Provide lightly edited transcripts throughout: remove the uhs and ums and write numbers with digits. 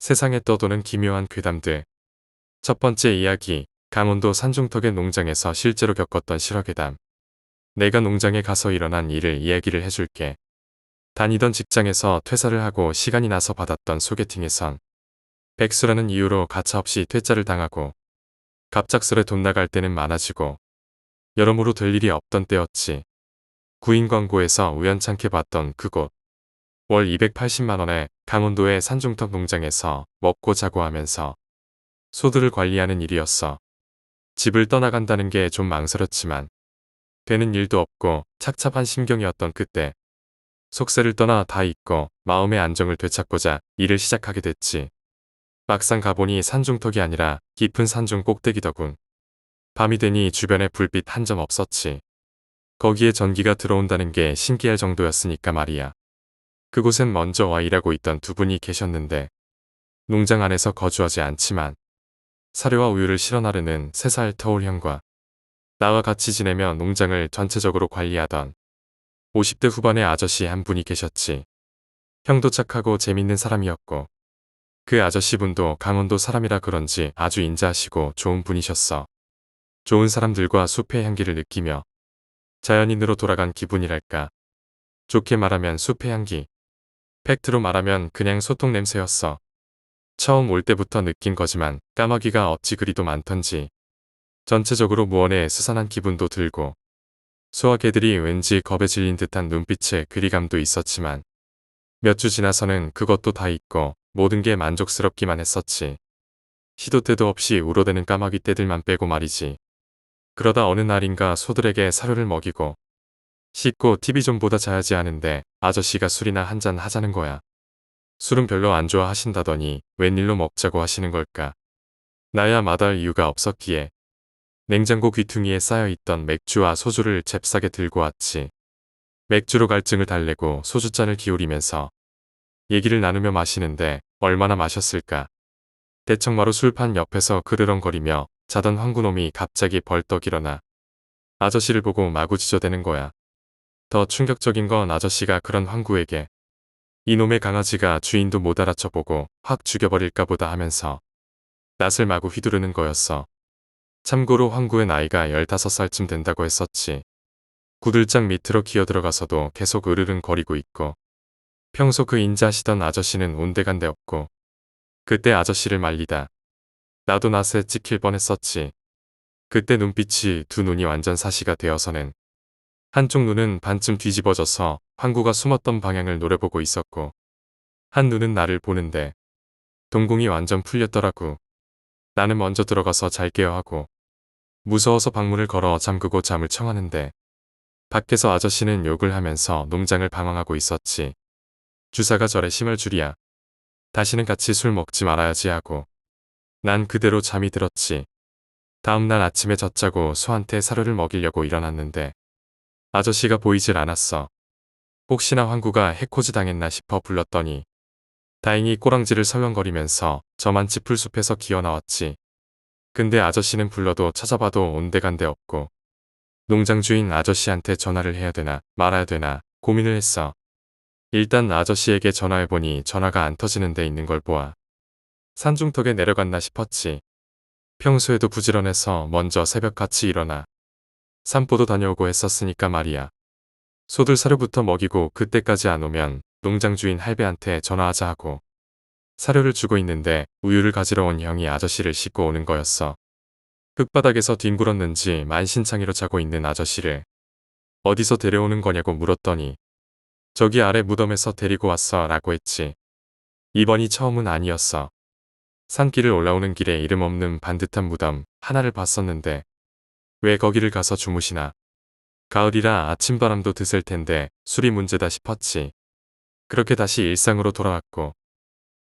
세상에 떠도는 기묘한 괴담들. 첫 번째 이야기, 강원도 산중턱의 농장에서 실제로 겪었던 실화괴담. 내가 농장에 가서 일어난 일을 이야기를 해줄게. 다니던 직장에서 퇴사를 하고 시간이 나서 받았던 소개팅에선 백수라는 이유로 가차없이 퇴짜를 당하고 갑작스레 돈 나갈 때는 많아지고 여러모로 될 일이 없던 때였지. 구인 광고에서 우연찮게 봤던 그곳. 월 280만원에 강원도의 산중턱 농장에서 먹고 자고 하면서 소들을 관리하는 일이었어. 집을 떠나간다는 게 좀 망설였지만 되는 일도 없고 착잡한 심경이었던 그때 속세를 떠나 다 잊고 마음의 안정을 되찾고자 일을 시작하게 됐지. 막상 가보니 산중턱이 아니라 깊은 산중 꼭대기더군. 밤이 되니 주변에 불빛 한 점 없었지. 거기에 전기가 들어온다는 게 신기할 정도였으니까 말이야. 그곳엔 먼저 와 일하고 있던 두 분이 계셨는데 농장 안에서 거주하지 않지만 사료와 우유를 실어 나르는 3살 터울 형과 나와 같이 지내며 농장을 전체적으로 관리하던 50대 후반의 아저씨 한 분이 계셨지. 형도 착하고 재밌는 사람이었고 그 아저씨분도 강원도 사람이라 그런지 아주 인자하시고 좋은 분이셨어. 좋은 사람들과 숲의 향기를 느끼며 자연인으로 돌아간 기분이랄까. 좋게 말하면 숲의 향기. 팩트로 말하면 그냥 소똥 냄새였어. 처음 올 때부터 느낀 거지만 까마귀가 어찌 그리도 많던지 전체적으로 무언에 스산한 기분도 들고 소화개들이 왠지 겁에 질린 듯한 눈빛에 괴리감도 있었지만 몇 주 지나서는 그것도 다 잊고 모든 게 만족스럽기만 했었지. 시도 때도 없이 우러대는 까마귀 떼들만 빼고 말이지. 그러다 어느 날인가 소들에게 사료를 먹이고 씻고 TV 좀 보다 자야지 하는데 아저씨가 술이나 한잔 하자는 거야. 술은 별로 안 좋아하신다더니 웬일로 먹자고 하시는 걸까. 나야 마다할 이유가 없었기에 냉장고 귀퉁이에 쌓여있던 맥주와 소주를 잽싸게 들고 왔지. 맥주로 갈증을 달래고 소주잔을 기울이면서 얘기를 나누며 마시는데 얼마나 마셨을까. 대청마루 술판 옆에서 그르렁거리며 자던 황구놈이 갑자기 벌떡 일어나 아저씨를 보고 마구 지저대는 거야. 더 충격적인 건 아저씨가 그런 황구에게 이놈의 강아지가 주인도 못 알아쳐보고 확 죽여버릴까 보다 하면서 낯을 마구 휘두르는 거였어. 참고로 황구의 나이가 15살쯤 된다고 했었지. 구들장 밑으로 기어들어가서도 계속 으르릉거리고 있고 평소 그 인자하시던 아저씨는 온데간데 없고 그때 아저씨를 말리다 나도 낯에 찍힐 뻔했었지. 그때 눈빛이 두 눈이 완전 사시가 되어서는 한쪽 눈은 반쯤 뒤집어져서 황구가 숨었던 방향을 노려보고 있었고 한 눈은 나를 보는데 동공이 완전 풀렸더라고. 나는 먼저 들어가서 잘게요 하고 무서워서 방문을 걸어 잠그고 잠을 청하는데 밖에서 아저씨는 욕을 하면서 농장을 방황하고 있었지. 주사가 저래 심할 줄이야. 다시는 같이 술 먹지 말아야지 하고 난 그대로 잠이 들었지. 다음날 아침에 젖자고 소한테 사료를 먹이려고 일어났는데 아저씨가 보이질 않았어. 혹시나 황구가 해코지 당했나 싶어 불렀더니 다행히 꼬랑지를 설렁거리면서 저만치 풀숲에서 기어나왔지. 근데 아저씨는 불러도 찾아봐도 온데간데 없고 농장 주인 아저씨한테 전화를 해야 되나 말아야 되나 고민을 했어. 일단 아저씨에게 전화해보니 전화가 안 터지는 데 있는 걸 보아 산중턱에 내려갔나 싶었지. 평소에도 부지런해서 먼저 새벽같이 일어나 산보도 다녀오고 했었으니까 말이야. 소들 사료부터 먹이고 그때까지 안 오면 농장 주인 할배한테 전화하자 하고 사료를 주고 있는데 우유를 가지러 온 형이 아저씨를 싣고 오는 거였어. 흙바닥에서 뒹굴었는지 만신창이로 자고 있는 아저씨를 어디서 데려오는 거냐고 물었더니 저기 아래 무덤에서 데리고 왔어 라고 했지. 이번이 처음은 아니었어. 산길을 올라오는 길에 이름 없는 반듯한 무덤 하나를 봤었는데 왜 거기를 가서 주무시나. 가을이라 아침바람도 드슬 텐데 술이 문제다 싶었지. 그렇게 다시 일상으로 돌아왔고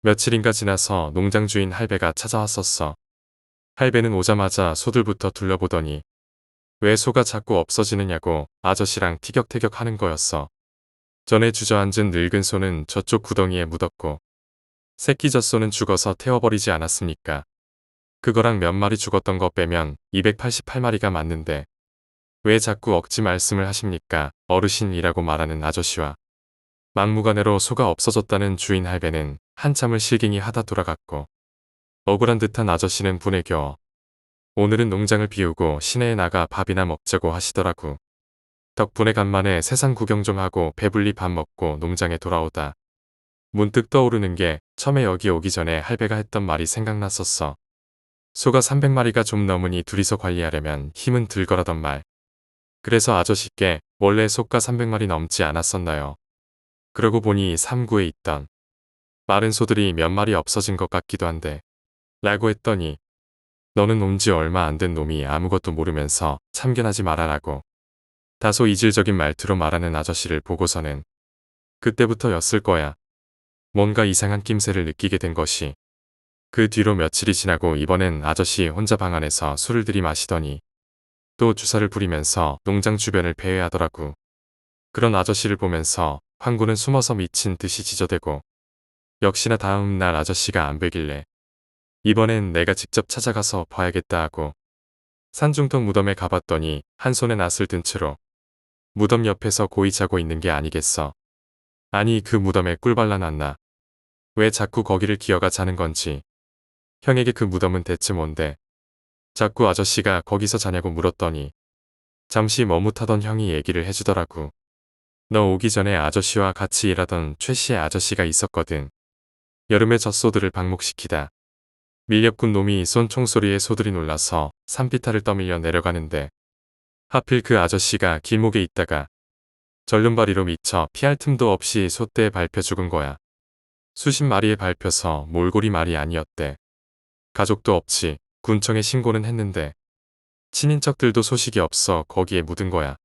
며칠인가 지나서 농장 주인 할배가 찾아왔었어. 할배는 오자마자 소들부터 둘러보더니 왜 소가 자꾸 없어지느냐고 아저씨랑 티격태격 하는 거였어. 전에 주저앉은 늙은 소는 저쪽 구덩이에 묻었고 새끼 젖소는 죽어서 태워버리지 않았습니까. 그거랑 몇 마리 죽었던 거 빼면 288마리가 맞는데 왜 자꾸 억지 말씀을 하십니까 어르신이라고 말하는 아저씨와 막무가내로 소가 없어졌다는 주인 할배는 한참을 실갱이 하다 돌아갔고 억울한 듯한 아저씨는 분에 겨워 오늘은 농장을 비우고 시내에 나가 밥이나 먹자고 하시더라고. 덕분에 간만에 세상 구경 좀 하고 배불리 밥 먹고 농장에 돌아오다. 문득 떠오르는 게 처음에 여기 오기 전에 할배가 했던 말이 생각났었어. 소가 300마리가 좀 넘으니 둘이서 관리하려면 힘은 들 거라던 말. 그래서 아저씨께 원래 소가 300마리 넘지 않았었나요? 그러고 보니 3구에 있던 마른 소들이 몇 마리 없어진 것 같기도 한데 라고 했더니 너는 온 지 얼마 안 된 놈이 아무것도 모르면서 참견하지 말아라고 다소 이질적인 말투로 말하는 아저씨를 보고서는 그때부터였을 거야. 뭔가 이상한 낌새를 느끼게 된 것이. 그 뒤로 며칠이 지나고 이번엔 아저씨 혼자 방 안에서 술을 들이마시더니 또 주사를 부리면서 농장 주변을 배회하더라고. 그런 아저씨를 보면서 황구는 숨어서 미친 듯이 지저대고 역시나 다음 날 아저씨가 안 뵈길래 이번엔 내가 직접 찾아가서 봐야겠다 하고 산중턱 무덤에 가봤더니 한 손에 낫을 든 채로 무덤 옆에서 고이 자고 있는 게 아니겠어. 아니 그 무덤에 꿀 발라놨나. 왜 자꾸 거기를 기어가 자는 건지. 형에게 그 무덤은 대체 뭔데. 자꾸 아저씨가 거기서 자냐고 물었더니 잠시 머뭇하던 형이 얘기를 해주더라고. 너 오기 전에 아저씨와 같이 일하던 최 씨의 아저씨가 있었거든. 여름에 젖소들을 방목시키다 밀렵꾼 놈이 쏜 총소리에 소들이 놀라서 산비탈을 떠밀려 내려가는데 하필 그 아저씨가 길목에 있다가 절름발이로 미쳐 피할 틈도 없이 소떼에 밟혀 죽은 거야. 수십 마리에 밟혀서 몰골이 말이 아니었대. 가족도 없지. 군청에 신고는 했는데 친인척들도 소식이 없어 거기에 묻은 거야.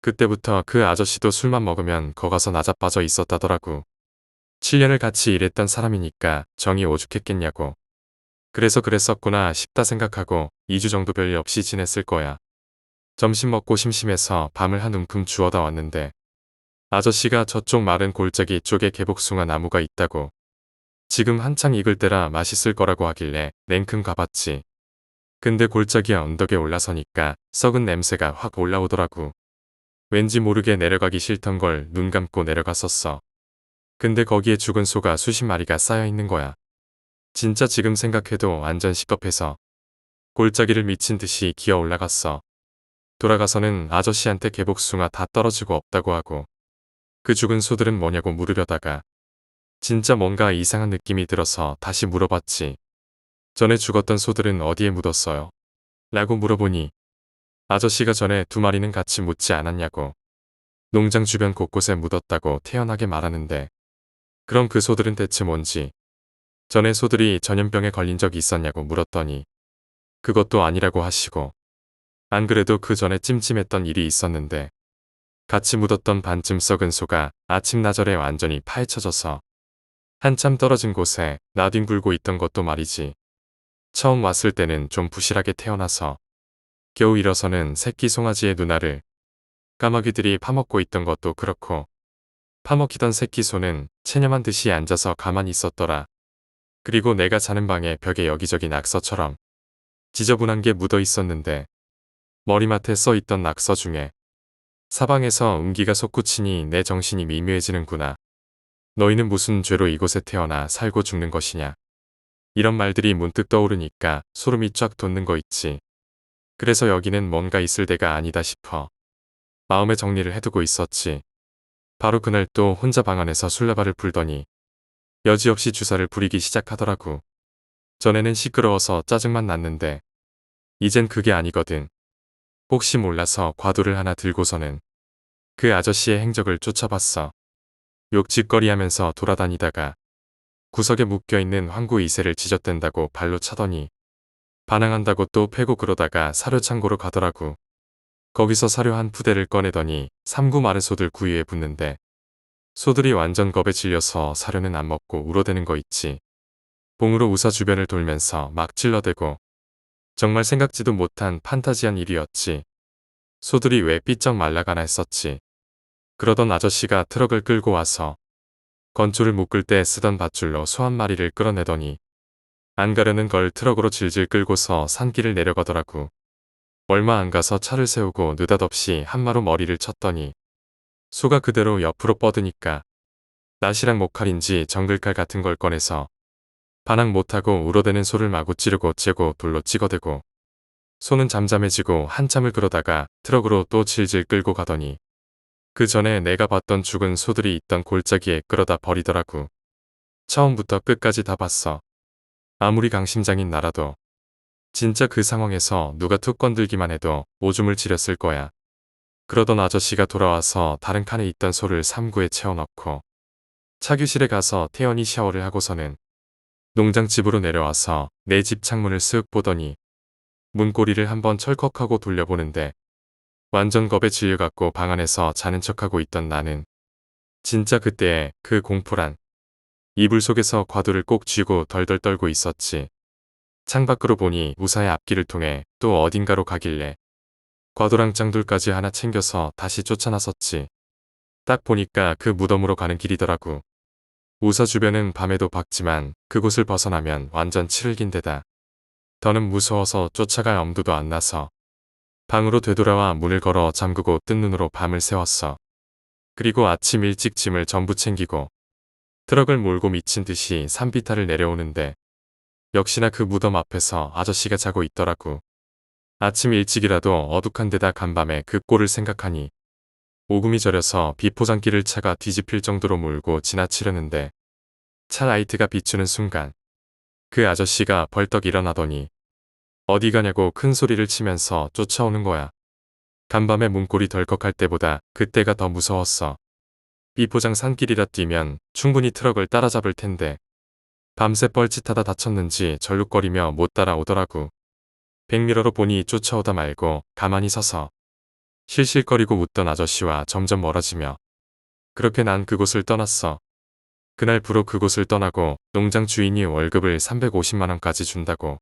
그때부터 그 아저씨도 술만 먹으면 거가서 나자빠져 있었다더라고. 7년을 같이 일했던 사람이니까 정이 오죽했겠냐고. 그래서 그랬었구나 싶다 생각하고 2주 정도 별일 없이 지냈을 거야. 점심 먹고 심심해서 밤을 한 움큼 주워다 왔는데 아저씨가 저쪽 마른 골짜기 쪽에 개복숭아 나무가 있다고. 지금 한창 익을 때라 맛있을 거라고 하길래 냉큼 가봤지. 근데 골짜기 언덕에 올라서니까 썩은 냄새가 확 올라오더라고. 왠지 모르게 내려가기 싫던 걸 눈 감고 내려갔었어. 근데 거기에 죽은 소가 수십 마리가 쌓여 있는 거야. 진짜 지금 생각해도 완전 시겁해서 골짜기를 미친 듯이 기어 올라갔어. 돌아가서는 아저씨한테 개복숭아 다 떨어지고 없다고 하고 그 죽은 소들은 뭐냐고 물으려다가 진짜 뭔가 이상한 느낌이 들어서 다시 물어봤지. 전에 죽었던 소들은 어디에 묻었어요? 라고 물어보니 아저씨가 전에 2마리는 같이 묻지 않았냐고. 농장 주변 곳곳에 묻었다고 태연하게 말하는데 그럼 그 소들은 대체 뭔지. 전에 소들이 전염병에 걸린 적이 있었냐고 물었더니 그것도 아니라고 하시고 안 그래도 그 전에 찜찜했던 일이 있었는데 같이 묻었던 반쯤 썩은 소가 아침나절에 완전히 파헤쳐져서 한참 떨어진 곳에 나뒹굴고 있던 것도 말이지. 처음 왔을 때는 좀 부실하게 태어나서 겨우 일어서는 새끼 송아지의 누나를 까마귀들이 파먹고 있던 것도 그렇고 파먹히던 새끼 소는 체념한 듯이 앉아서 가만히 있었더라. 그리고 내가 자는 방에 벽에 여기저기 낙서처럼 지저분한 게 묻어 있었는데 머리맡에 써 있던 낙서 중에 사방에서 음기가 솟구치니 내 정신이 미묘해지는구나. 너희는 무슨 죄로 이곳에 태어나 살고 죽는 것이냐. 이런 말들이 문득 떠오르니까 소름이 쫙 돋는 거 있지. 그래서 여기는 뭔가 있을 데가 아니다 싶어 마음의 정리를 해두고 있었지. 바로 그날 또 혼자 방 안에서 술래발을 불더니 여지없이 주사를 부리기 시작하더라고. 전에는 시끄러워서 짜증만 났는데 이젠 그게 아니거든. 혹시 몰라서 과도를 하나 들고서는 그 아저씨의 행적을 쫓아봤어. 욕짓거리하면서 돌아다니다가 구석에 묶여있는 황구 이새를 지저댄다고 발로 차더니 반항한다고 또 패고 그러다가 사료창고로 가더라고. 거기서 사료 한 푸대를 꺼내더니 3구 마른 소들 구유에 붓는데 소들이 완전 겁에 질려서 사료는 안 먹고 울어대는 거 있지. 봉으로 우사 주변을 돌면서 막 찔러대고 정말 생각지도 못한 판타지한 일이었지. 소들이 왜 삐쩍 말라가나 했었지. 그러던 아저씨가 트럭을 끌고 와서 건초를 묶을 때 쓰던 밧줄로 소 한 마리를 끌어내더니 안 가려는 걸 트럭으로 질질 끌고서 산길을 내려가더라고. 얼마 안 가서 차를 세우고 느닷없이 한마로 머리를 쳤더니 소가 그대로 옆으로 뻗으니까 낫이랑 목칼인지 정글칼 같은 걸 꺼내서 반항 못하고 울어대는 소를 마구 찌르고 째고 돌로 찍어대고 소는 잠잠해지고 한참을 그러다가 트럭으로 또 질질 끌고 가더니 그 전에 내가 봤던 죽은 소들이 있던 골짜기에 끌어다 버리더라고. 처음부터 끝까지 다 봤어. 아무리 강심장인 나라도 진짜 그 상황에서 누가 툭 건들기만 해도 오줌을 지렸을 거야. 그러던 아저씨가 돌아와서 다른 칸에 있던 소를 삼구에 채워넣고 차규실에 가서 태연히 샤워를 하고서는 농장집으로 내려와서 내 집 창문을 쓱 보더니 문고리를 한번 철컥하고 돌려보는데 완전 겁에 질려갖고 방 안에서 자는 척하고 있던 나는 진짜 그때의 그 공포란 이불 속에서 과도를 꼭 쥐고 덜덜 떨고 있었지. 창밖으로 보니 우사의 앞길을 통해 또 어딘가로 가길래 과도랑 짱돌까지 하나 챙겨서 다시 쫓아나섰지. 딱 보니까 그 무덤으로 가는 길이더라고. 우사 주변은 밤에도 밝지만 그곳을 벗어나면 완전 칠흑인데다 더는 무서워서 쫓아갈 엄두도 안 나서 방으로 되돌아와 문을 걸어 잠그고 뜬 눈으로 밤을 새웠어. 그리고 아침 일찍 짐을 전부 챙기고 트럭을 몰고 미친 듯이 산비탈을 내려오는데 역시나 그 무덤 앞에서 아저씨가 자고 있더라고. 아침 일찍이라도 어둑한 데다 간밤에 그 꼴을 생각하니 오금이 저려서 비포장길을 차가 뒤집힐 정도로 몰고 지나치려는데 차 라이트가 비추는 순간 그 아저씨가 벌떡 일어나더니 어디 가냐고 큰 소리를 치면서 쫓아오는 거야. 간밤에 문고리 덜컥할 때보다 그때가 더 무서웠어. 비포장 산길이라 뛰면 충분히 트럭을 따라잡을 텐데 밤새 뻘짓하다 다쳤는지 절룩거리며 못 따라오더라고. 백미러로 보니 쫓아오다 말고 가만히 서서 실실거리고 웃던 아저씨와 점점 멀어지며 그렇게 난 그곳을 떠났어. 그날부로 그곳을 떠나고 농장 주인이 월급을 350만 원까지 준다고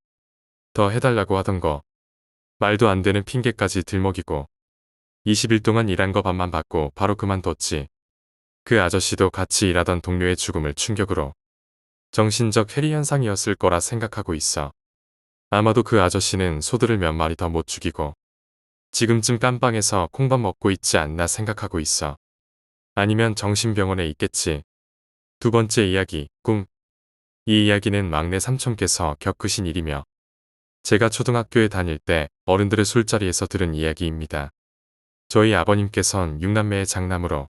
더 해달라고 하던 거 말도 안 되는 핑계까지 들먹이고 20일 동안 일한 거 반만 받고 바로 그만뒀지. 그 아저씨도 같이 일하던 동료의 죽음을 충격으로 정신적 해리 현상이었을 거라 생각하고 있어. 아마도 그 아저씨는 소들을 몇 마리 더 못 죽이고 지금쯤 깜빵에서 콩밥 먹고 있지 않나 생각하고 있어. 아니면 정신병원에 있겠지. 두 번째 이야기, 꿈. 이 이야기는 막내 삼촌께서 겪으신 일이며 제가 초등학교에 다닐 때 어른들의 술자리에서 들은 이야기입니다. 저희 아버님께선 6남매의 장남으로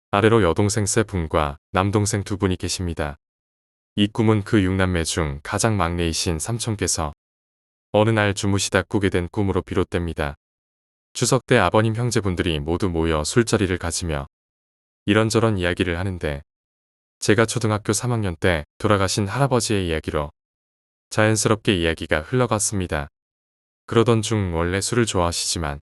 아래로 여동생 세 분과 남동생 두 분이 계십니다. 이 꿈은 그 6남매 중 가장 막내이신 삼촌께서 어느 날 주무시다 꾸게 된 꿈으로 비롯됩니다. 추석 때 아버님 형제분들이 모두 모여 술자리를 가지며 이런저런 이야기를 하는데 제가 초등학교 3학년 때 돌아가신 할아버지의 이야기로 자연스럽게 이야기가 흘러갔습니다. 그러던 중 원래 술을 좋아하시지만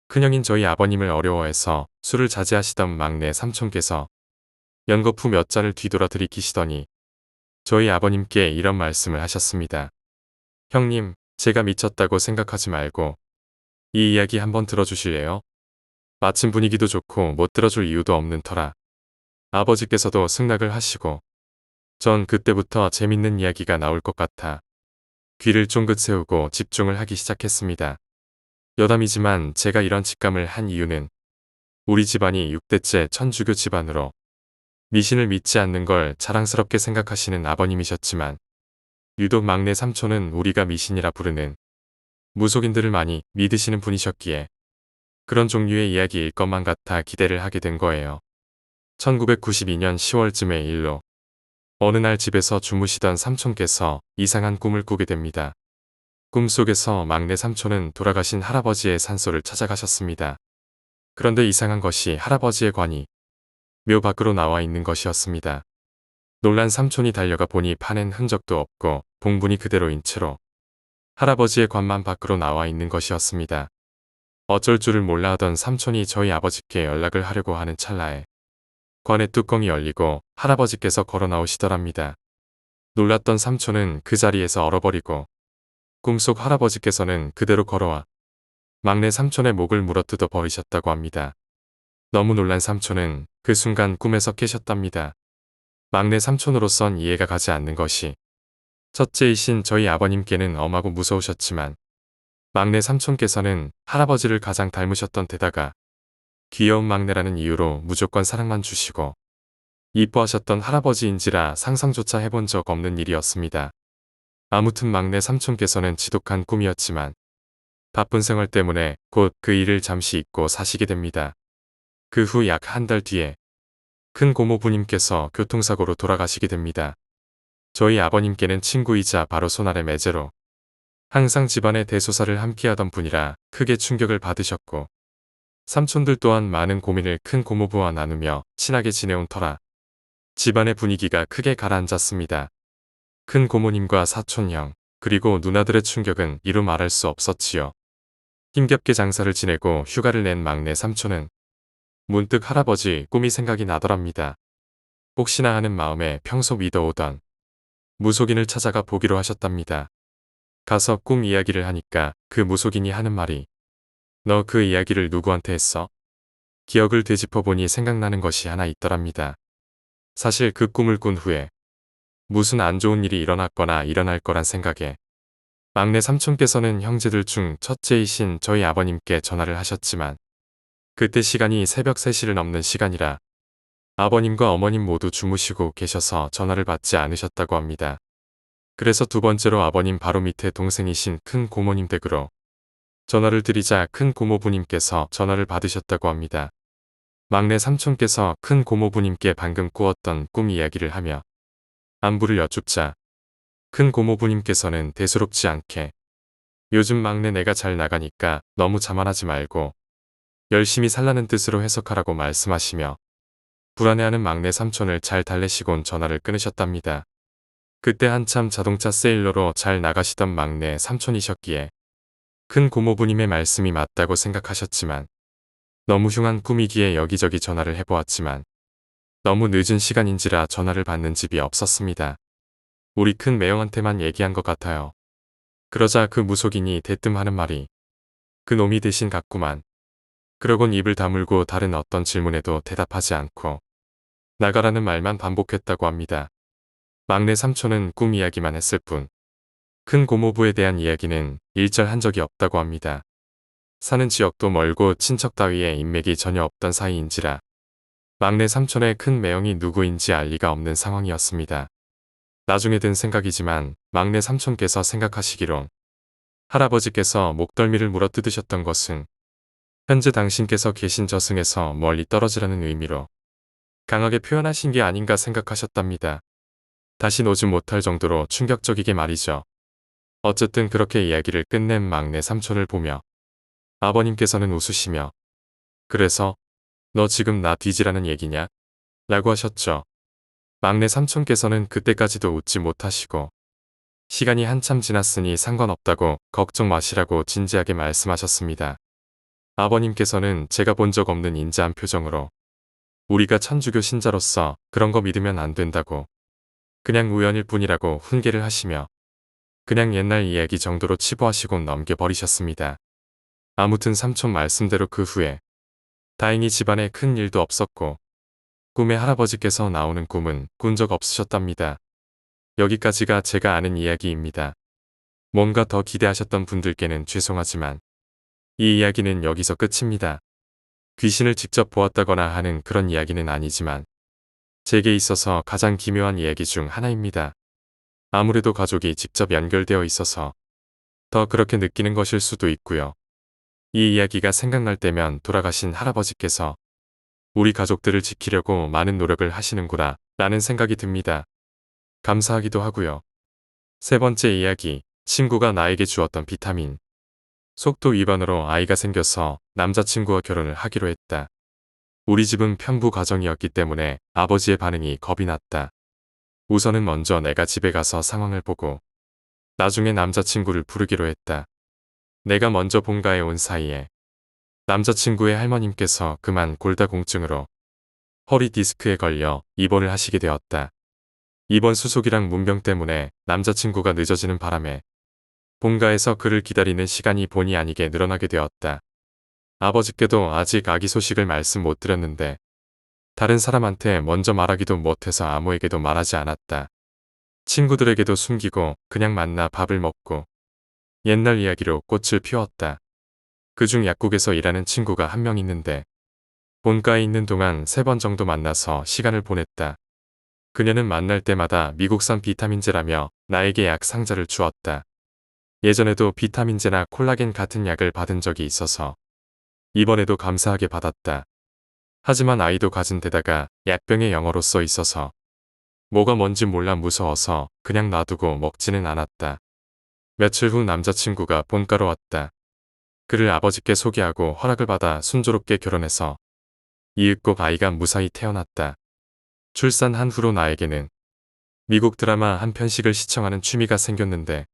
큰형인 저희 아버님을 어려워해서 술을 자제하시던 막내 삼촌께서 연거푸 몇 잔을 뒤돌아 들이키시더니 저희 아버님께 이런 말씀을 하셨습니다. 형님, 제가 미쳤다고 생각하지 말고 이 이야기 한번 들어주실래요? 마침 분위기도 좋고 못 들어줄 이유도 없는 터라 아버지께서도 승낙을 하시고 전 그때부터 재밌는 이야기가 나올 것 같아 귀를 쫑긋 세우고 집중을 하기 시작했습니다. 여담이지만 제가 이런 직감을 한 이유는 우리 집안이 6대째 천주교 집안으로 미신을 믿지 않는 걸 자랑스럽게 생각하시는 아버님이셨지만 유독 막내 삼촌은 우리가 미신이라 부르는 무속인들을 많이 믿으시는 분이셨기에 그런 종류의 이야기일 것만 같아 기대를 하게 된 거예요. 1992년 10월쯤의 일로 어느 날 집에서 주무시던 삼촌께서 이상한 꿈을 꾸게 됩니다. 꿈속에서 막내 삼촌은 돌아가신 할아버지의 산소를 찾아가셨습니다. 그런데 이상한 것이 할아버지의 관이 묘 밖으로 나와 있는 것이었습니다. 놀란 삼촌이 달려가 보니 파낸 흔적도 없고 봉분이 그대로인 채로 할아버지의 관만 밖으로 나와 있는 것이었습니다. 어쩔 줄을 몰라 하던 삼촌이 저희 아버지께 연락을 하려고 하는 찰나에 관의 뚜껑이 열리고 할아버지께서 걸어 나오시더랍니다. 놀랐던 삼촌은 그 자리에서 얼어버리고 꿈속 할아버지께서는 그대로 걸어와 막내 삼촌의 목을 물어뜯어 버리셨다고 합니다. 너무 놀란 삼촌은 그 순간 꿈에서 깨셨답니다. 막내 삼촌으로선 이해가 가지 않는 것이 첫째이신 저희 아버님께는 엄하고 무서우셨지만 막내 삼촌께서는 할아버지를 가장 닮으셨던 데다가 귀여운 막내라는 이유로 무조건 사랑만 주시고 이뻐하셨던 할아버지인지라 상상조차 해본 적 없는 일이었습니다. 아무튼 막내 삼촌께서는 지독한 꿈이었지만 바쁜 생활 때문에 곧 그 일을 잠시 잊고 사시게 됩니다. 그 후 약 한 달 뒤에 큰 고모부님께서 교통사고로 돌아가시게 됩니다. 저희 아버님께는 친구이자 바로 손아래 매제로 항상 집안의 대소사를 함께하던 분이라 크게 충격을 받으셨고 삼촌들 또한 많은 고민을 큰 고모부와 나누며 친하게 지내온 터라 집안의 분위기가 크게 가라앉았습니다. 큰 고모님과 사촌형 그리고 누나들의 충격은 이루 말할 수 없었지요. 힘겹게 장사를 지내고 휴가를 낸 막내 삼촌은 문득 할아버지 꿈이 생각이 나더랍니다. 혹시나 하는 마음에 평소 믿어오던 무속인을 찾아가 보기로 하셨답니다. 가서 꿈 이야기를 하니까 그 무속인이 하는 말이 너 그 이야기를 누구한테 했어? 기억을 되짚어보니 생각나는 것이 하나 있더랍니다. 사실 그 꿈을 꾼 후에 무슨 안 좋은 일이 일어났거나 일어날 거란 생각에 막내 삼촌께서는 형제들 중 첫째이신 저희 아버님께 전화를 하셨지만 그때 시간이 새벽 3시를 넘는 시간이라 아버님과 어머님 모두 주무시고 계셔서 전화를 받지 않으셨다고 합니다. 그래서 두 번째로 아버님 바로 밑에 동생이신 큰 고모님 댁으로 전화를 드리자 큰 고모부님께서 전화를 받으셨다고 합니다. 막내 삼촌께서 큰 고모부님께 방금 꾸었던 꿈 이야기를 하며 안부를 여쭙자 큰 고모부님께서는 대수롭지 않게 요즘 막내 내가 잘 나가니까 너무 자만하지 말고 열심히 살라는 뜻으로 해석하라고 말씀하시며 불안해하는 막내 삼촌을 잘 달래시곤 전화를 끊으셨답니다. 그때 한참 자동차 세일러로 잘 나가시던 막내 삼촌이셨기에 큰 고모부님의 말씀이 맞다고 생각하셨지만 너무 흉한 꿈이기에 여기저기 전화를 해보았지만 너무 늦은 시간인지라 전화를 받는 집이 없었습니다. 우리 큰 매형한테만 얘기한 것 같아요. 그러자 그 무속인이 대뜸 하는 말이 그 놈이 대신 같구만. 그러곤 입을 다물고 다른 어떤 질문에도 대답하지 않고 나가라는 말만 반복했다고 합니다. 막내 삼촌은 꿈 이야기만 했을 뿐 큰 고모부에 대한 이야기는 일절 한 적이 없다고 합니다. 사는 지역도 멀고 친척 따위의 인맥이 전혀 없던 사이인지라 막내 삼촌의 큰 매형이 누구인지 알 리가 없는 상황이었습니다. 나중에 든 생각이지만 막내 삼촌께서 생각하시기론 할아버지께서 목덜미를 물어뜯으셨던 것은 현재 당신께서 계신 저승에서 멀리 떨어지라는 의미로 강하게 표현하신 게 아닌가 생각하셨답니다. 다시 오지 못할 정도로 충격적이게 말이죠. 어쨌든 그렇게 이야기를 끝낸 막내 삼촌을 보며 아버님께서는 웃으시며 그래서 너 지금 나 뒤지라는 얘기냐? 라고 하셨죠. 막내 삼촌께서는 그때까지도 웃지 못하시고 시간이 한참 지났으니 상관없다고 걱정 마시라고 진지하게 말씀하셨습니다. 아버님께서는 제가 본 적 없는 인자한 표정으로 우리가 천주교 신자로서 그런 거 믿으면 안 된다고 그냥 우연일 뿐이라고 훈계를 하시며 그냥 옛날 이야기 정도로 치부하시곤 넘겨버리셨습니다. 아무튼 삼촌 말씀대로 그 후에 다행히 집안에 큰 일도 없었고 꿈에 할아버지께서 나오는 꿈은 꾼 적 없으셨답니다. 여기까지가 제가 아는 이야기입니다. 뭔가 더 기대하셨던 분들께는 죄송하지만 이 이야기는 여기서 끝입니다. 귀신을 직접 보았다거나 하는 그런 이야기는 아니지만 제게 있어서 가장 기묘한 이야기 중 하나입니다. 아무래도 가족이 직접 연결되어 있어서 더 그렇게 느끼는 것일 수도 있고요. 이 이야기가 생각날 때면 돌아가신 할아버지께서 우리 가족들을 지키려고 많은 노력을 하시는구나 라는 생각이 듭니다. 감사하기도 하고요. 세 번째 이야기, 친구가 나에게 주었던 비타민. 속도 위반으로 아이가 생겨서 남자친구와 결혼을 하기로 했다. 우리 집은 편부 가정이었기 때문에 아버지의 반응이 겁이 났다. 우선은 먼저 내가 집에 가서 상황을 보고 나중에 남자친구를 부르기로 했다. 내가 먼저 본가에 온 사이에 남자친구의 할머님께서 그만 골다공증으로 허리 디스크에 걸려 입원을 하시게 되었다. 입원 수속이랑 문병 때문에 남자친구가 늦어지는 바람에 본가에서 그를 기다리는 시간이 본의 아니게 늘어나게 되었다. 아버지께도 아직 아기 소식을 말씀 못 드렸는데 다른 사람한테 먼저 말하기도 못해서 아무에게도 말하지 않았다. 친구들에게도 숨기고 그냥 만나 밥을 먹고 옛날 이야기로 꽃을 피웠다. 그중 약국에서 일하는 친구가 한 명 있는데 본가에 있는 동안 3번 정도 만나서 시간을 보냈다. 그녀는 만날 때마다 미국산 비타민제라며 나에게 약 상자를 주었다. 예전에도 비타민제나 콜라겐 같은 약을 받은 적이 있어서 이번에도 감사하게 받았다. 하지만 아이도 가진 데다가 약병에 영어로 써 있어서 뭐가 뭔지 몰라 무서워서 그냥 놔두고 먹지는 않았다. 며칠 후 남자친구가 본가로 왔다. 그를 아버지께 소개하고 허락을 받아 순조롭게 결혼해서 이윽고 아이가 무사히 태어났다. 출산한 후로 나에게는 미국 드라마 한 편씩을 시청하는 취미가 생겼는데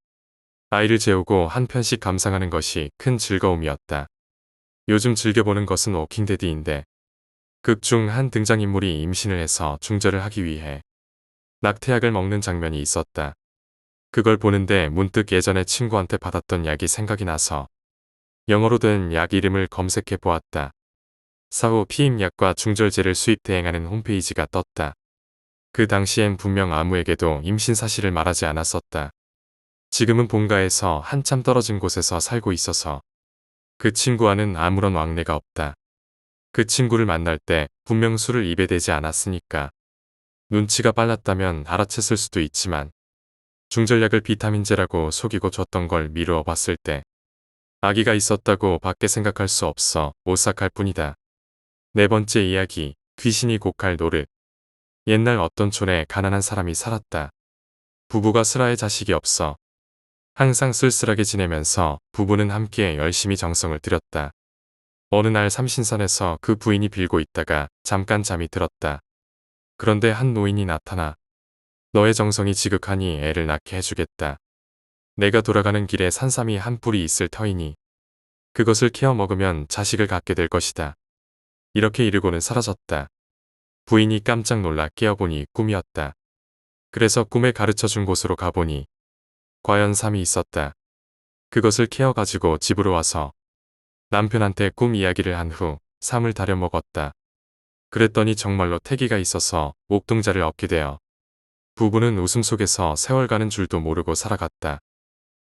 아이를 재우고 한 편씩 감상하는 것이 큰 즐거움이었다. 요즘 즐겨보는 것은 워킹데드인데 극 중 한 등장인물이 임신을 해서 중절을 하기 위해 낙태약을 먹는 장면이 있었다. 그걸 보는데 문득 예전에 친구한테 받았던 약이 생각이 나서 영어로 된 약 이름을 검색해 보았다. 사후 피임약과 중절제를 수입 대행하는 홈페이지가 떴다. 그 당시엔 분명 아무에게도 임신 사실을 말하지 않았었다. 지금은 본가에서 한참 떨어진 곳에서 살고 있어서 그 친구와는 아무런 왕래가 없다. 그 친구를 만날 때 분명 술을 입에 대지 않았으니까 눈치가 빨랐다면 알아챘을 수도 있지만 중절약을 비타민제라고 속이고 줬던 걸 미루어 봤을 때 아기가 있었다고 밖에 생각할 수 없어 오싹할 뿐이다. 네 번째 이야기, 귀신이 곡할 노릇. 옛날 어떤 촌에 가난한 사람이 살았다. 부부가 슬하에 자식이 없어 항상 쓸쓸하게 지내면서 부부는 함께 열심히 정성을 들였다. 어느 날 삼신선에서 그 부인이 빌고 있다가 잠깐 잠이 들었다. 그런데 한 노인이 나타나 너의 정성이 지극하니 애를 낳게 해주겠다. 내가 돌아가는 길에 산삼이 한 뿌리 있을 터이니 그것을 캐어 먹으면 자식을 갖게 될 것이다. 이렇게 이르고는 사라졌다. 부인이 깜짝 놀라 깨어보니 꿈이었다. 그래서 꿈에 가르쳐준 곳으로 가보니 과연 삼이 있었다. 그것을 캐어 가지고 집으로 와서 남편한테 꿈 이야기를 한 후 삼을 다려 먹었다. 그랬더니 정말로 태기가 있어서 옥동자를 얻게 되어 부부는 웃음 속에서 세월 가는 줄도 모르고 살아갔다.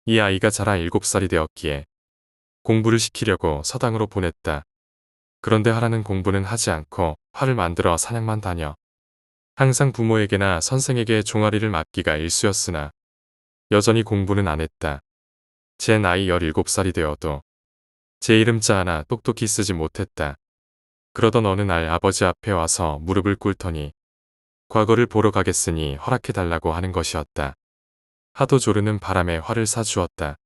이 아이가 자라 7살이 되었기에 공부를 시키려고 서당으로 보냈다. 그런데 하라는 공부는 하지 않고 활을 만들어 사냥만 다녀. 항상 부모에게나 선생에게 종아리를 맞기가 일쑤였으나 여전히 공부는 안 했다. 제 나이 17살이 되어도 제 이름자 하나 똑똑히 쓰지 못했다. 그러던 어느 날 아버지 앞에 와서 무릎을 꿇더니 과거를 보러 가겠으니 허락해달라고 하는 것이었다. 하도 조르는 바람에 화를 사주었다.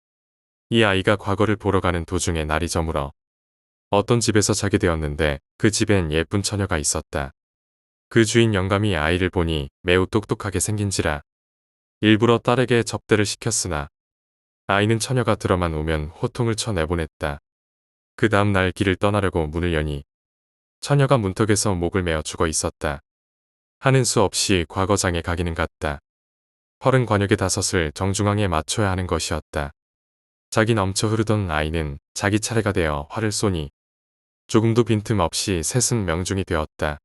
이 아이가 과거를 보러 가는 도중에 날이 저물어 어떤 집에서 자게 되었는데 그 집엔 예쁜 처녀가 있었다. 그 주인 영감이 아이를 보니 매우 똑똑하게 생긴지라 일부러 딸에게 접대를 시켰으나 아이는 처녀가 들어만 오면 호통을 쳐 내보냈다. 그 다음 날 길을 떠나려고 문을 여니 처녀가 문턱에서 목을 메어 죽어 있었다. 하는 수 없이 과거장에 가기는 갔다. 허른 관역의 다섯을 정중앙에 맞춰야 하는 것이었다. 자기 넘쳐 흐르던 아이는 자기 차례가 되어 활을 쏘니 조금도 빈틈 없이 셋은 명중이 되었다.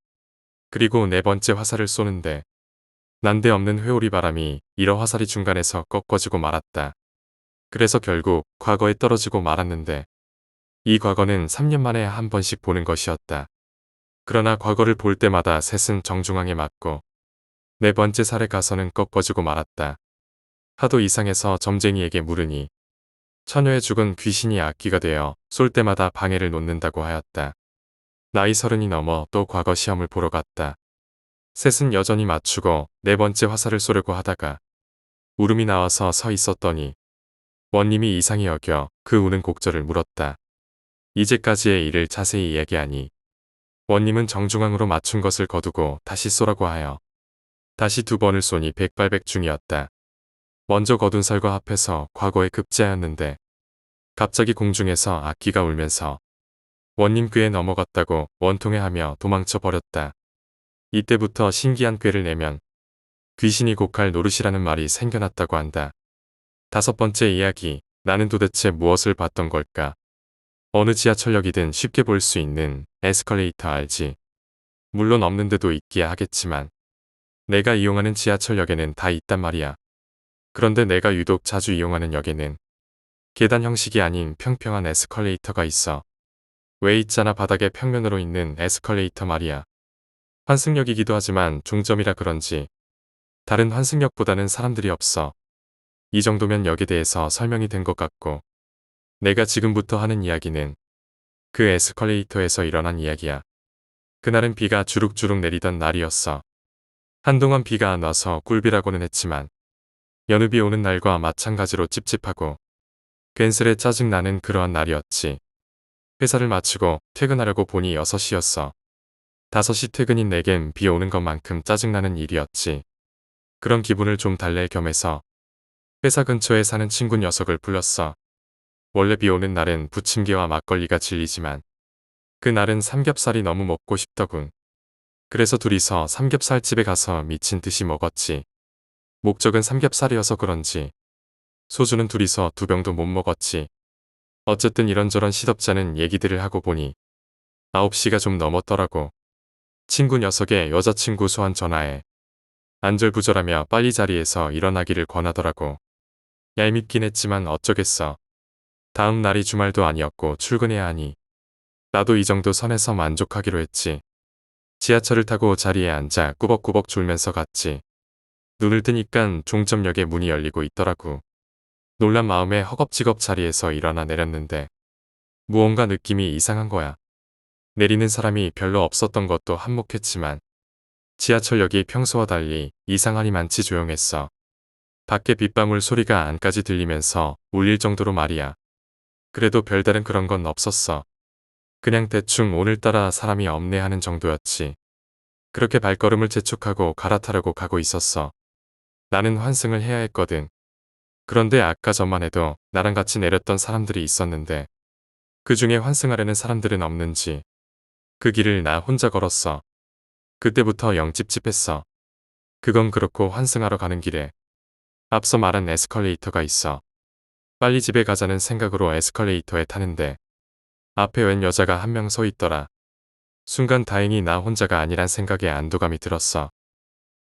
그리고 네 번째 화살을 쏘는데 난데없는 회오리 바람이 일어 화살이 중간에서 꺾어지고 말았다. 그래서 결국 과거에 떨어지고 말았는데 이 과거는 3년 만에 한 번씩 보는 것이었다. 그러나 과거를 볼 때마다 셋은 정중앙에 맞고 네 번째 살에 가서는 꺾어지고 말았다. 하도 이상해서 점쟁이에게 물으니 처녀의 죽은 귀신이 악귀가 되어 쏠 때마다 방해를 놓는다고 하였다. 나이 30이 넘어 또 과거 시험을 보러 갔다. 셋은 여전히 맞추고 네 번째 화살을 쏘려고 하다가 울음이 나와서 서 있었더니 원님이 이상히 여겨 그 우는 곡절을 물었다. 이제까지의 일을 자세히 이야기하니 원님은 정중앙으로 맞춘 것을 거두고 다시 쏘라고 하여 다시 두 번을 쏘니 백발백중이었다. 먼저 거둔 살과 합해서 과거에 급제하였는데 갑자기 공중에서 악귀가 울면서 원님 꾀에 넘어갔다고 원통해하며 도망쳐 버렸다. 이때부터 신기한 꾀를 내면 귀신이 곡할 노릇이라는 말이 생겨났다고 한다. 다섯 번째 이야기, 나는 도대체 무엇을 봤던 걸까? 어느 지하철역이든 쉽게 볼 수 있는 에스컬레이터 알지? 물론 없는 데도 있기야 하겠지만 내가 이용하는 지하철역에는 다 있단 말이야. 그런데 내가 유독 자주 이용하는 역에는 계단 형식이 아닌 평평한 에스컬레이터가 있어. 왜 있잖아 바닥에 평면으로 있는 에스컬레이터 말이야. 환승역이기도 하지만 종점이라 그런지 다른 환승역보다는 사람들이 없어. 이 정도면 역에 대해서 설명이 된 것 같고, 내가 지금부터 하는 이야기는 그 에스컬레이터에서 일어난 이야기야. 그날은 비가 주룩주룩 내리던 날이었어. 한동안 비가 안 와서 꿀비라고는 했지만 여느 비 오는 날과 마찬가지로 찝찝하고 괜스레 짜증나는 그러한 날이었지. 회사를 마치고 퇴근하려고 보니 6시였어. 5시 퇴근인 내겐 비 오는 것만큼 짜증나는 일이었지. 그런 기분을 좀 달랠 겸해서 회사 근처에 사는 친구 녀석을 불렀어. 원래 비 오는 날은 부침개와 막걸리가 진리지만 그날은 삼겹살이 너무 먹고 싶더군. 그래서 둘이서 삼겹살집에 가서 미친 듯이 먹었지. 목적은 삼겹살이어서 그런지 소주는 둘이서 2병도 못 먹었지. 어쨌든 이런저런 시덥잖은 얘기들을 하고 보니 9시가 좀 넘었더라고. 친구 녀석의 여자친구 소환 전화에 안절부절하며 빨리 자리에서 일어나기를 권하더라고. 얄밉긴 했지만 어쩌겠어. 다음 날이 주말도 아니었고 출근해야 하니 나도 이 정도 선에서 만족하기로 했지. 지하철을 타고 자리에 앉아 꾸벅꾸벅 졸면서 갔지. 눈을 뜨니깐 종점역에 문이 열리고 있더라고. 놀란 마음에 허겁지겁 자리에서 일어나 내렸는데 무언가 느낌이 이상한 거야. 내리는 사람이 별로 없었던 것도 한몫했지만 지하철역이 평소와 달리 이상하니 많지 조용했어. 밖에 빗방울 소리가 안까지 들리면서 울릴 정도로 말이야. 그래도 별다른 그런 건 없었어. 그냥 대충 오늘따라 사람이 없네 하는 정도였지. 그렇게 발걸음을 재촉하고 갈아타려고 가고 있었어. 나는 환승을 해야 했거든. 그런데 아까 전만 해도 나랑 같이 내렸던 사람들이 있었는데 그 중에 환승하려는 사람들은 없는지 그 길을 나 혼자 걸었어. 그때부터 영 찝찝했어. 그건 그렇고 환승하러 가는 길에 앞서 말한 에스컬레이터가 있어. 빨리 집에 가자는 생각으로 에스컬레이터에 타는데 앞에 웬 여자가 한 명 서 있더라. 순간 다행히 나 혼자가 아니란 생각에 안도감이 들었어.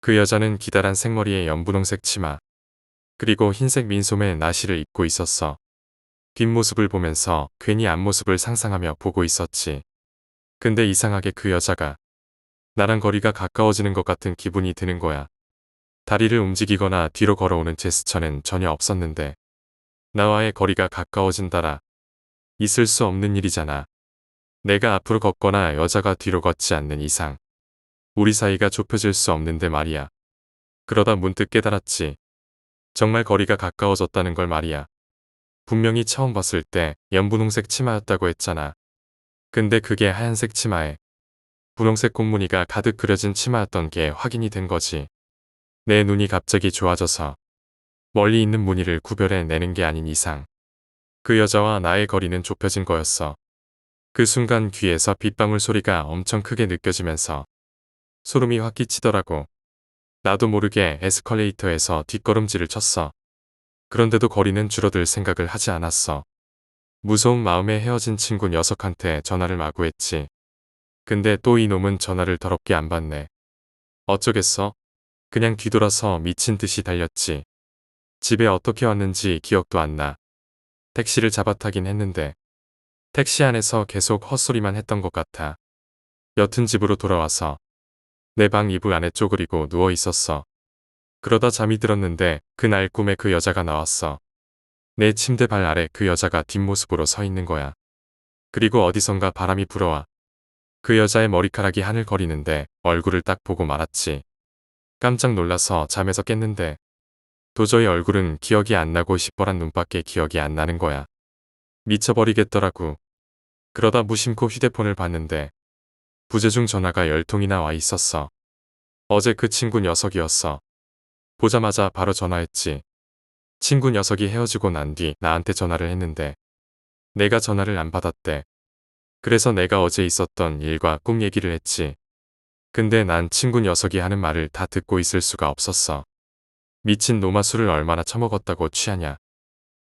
그 여자는 기다란 생머리에 연분홍색 치마 그리고 흰색 민소매 나시를 입고 있었어. 뒷모습을 보면서 괜히 앞모습을 상상하며 보고 있었지. 근데 이상하게 그 여자가 나랑 거리가 가까워지는 것 같은 기분이 드는 거야. 다리를 움직이거나 뒤로 걸어오는 제스처는 전혀 없었는데 나와의 거리가 가까워진다라. 있을 수 없는 일이잖아. 내가 앞으로 걷거나 여자가 뒤로 걷지 않는 이상 우리 사이가 좁혀질 수 없는데 말이야. 그러다 문득 깨달았지. 정말 거리가 가까워졌다는 걸 말이야. 분명히 처음 봤을 때 연분홍색 치마였다고 했잖아. 근데 그게 하얀색 치마에 분홍색 꽃무늬가 가득 그려진 치마였던 게 확인이 된 거지. 내 눈이 갑자기 좋아져서 멀리 있는 무늬를 구별해 내는 게 아닌 이상 그 여자와 나의 거리는 좁혀진 거였어. 그 순간 귀에서 빗방울 소리가 엄청 크게 느껴지면서 소름이 확 끼치더라고. 나도 모르게 에스컬레이터에서 뒷걸음질을 쳤어. 그런데도 거리는 줄어들 생각을 하지 않았어. 무서운 마음에 헤어진 친구 녀석한테 전화를 마구 했지. 근데 또 이놈은 전화를 더럽게 안 받네. 어쩌겠어? 그냥 뒤돌아서 미친 듯이 달렸지. 집에 어떻게 왔는지 기억도 안 나. 택시를 잡아 타긴 했는데 택시 안에서 계속 헛소리만 했던 것 같아. 여튼 집으로 돌아와서 내 방 이불 안에 쪼그리고 누워 있었어. 그러다 잠이 들었는데 그날 꿈에 그 여자가 나왔어. 내 침대 발 아래 그 여자가 뒷모습으로 서 있는 거야. 그리고 어디선가 바람이 불어와. 그 여자의 머리카락이 하늘거리는데 얼굴을 딱 보고 말았지. 깜짝 놀라서 잠에서 깼는데 도저히 얼굴은 기억이 안 나고 시퍼런 눈밖에 기억이 안 나는 거야. 미쳐버리겠더라고. 그러다 무심코 휴대폰을 봤는데 부재중 전화가 10통이나 와 있었어. 어제 그 친구 녀석이었어. 보자마자 바로 전화했지. 친구 녀석이 헤어지고 난 뒤 나한테 전화를 했는데 내가 전화를 안 받았대. 그래서 내가 어제 있었던 일과 꿈 얘기를 했지. 근데 난 친구 녀석이 하는 말을 다 듣고 있을 수가 없었어. 미친 놈아 술을 얼마나 처먹었다고 취하냐.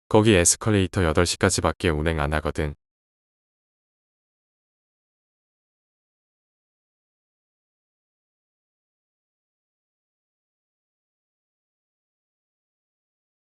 거기 에스컬레이터 8시까지밖에 운행 안 하거든.